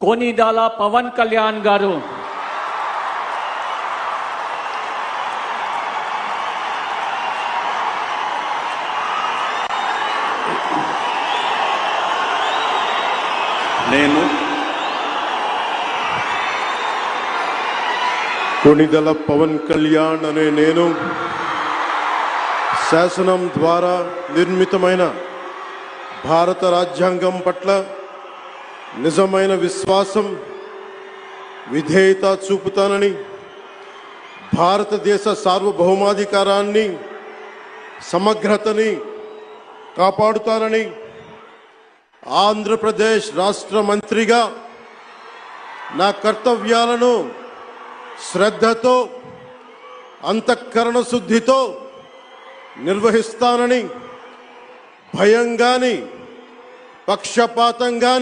कोनिदाल पवन कल्याण गारू నేను కొనిదల పవన్ కళ్యాణ్ అనే నేను శాసనం ద్వారా నిర్మితమైన భారత రాజ్యాంగం పట్ల నిజమైన విశ్వాసం విధేయత చూపుతానని భారతదేశ సార్వభౌమాధికారాన్ని సమగ్రతని కాపాడుతానని ఆంధ్రప్రదేశ్ రాష్ట్ర మంత్రిగా నా కర్తవ్యాలను శ్రద్ధతో అంతఃకరణ శుద్ధితో నిర్వహిస్తానని భయం గాని పక్షపాతం గాని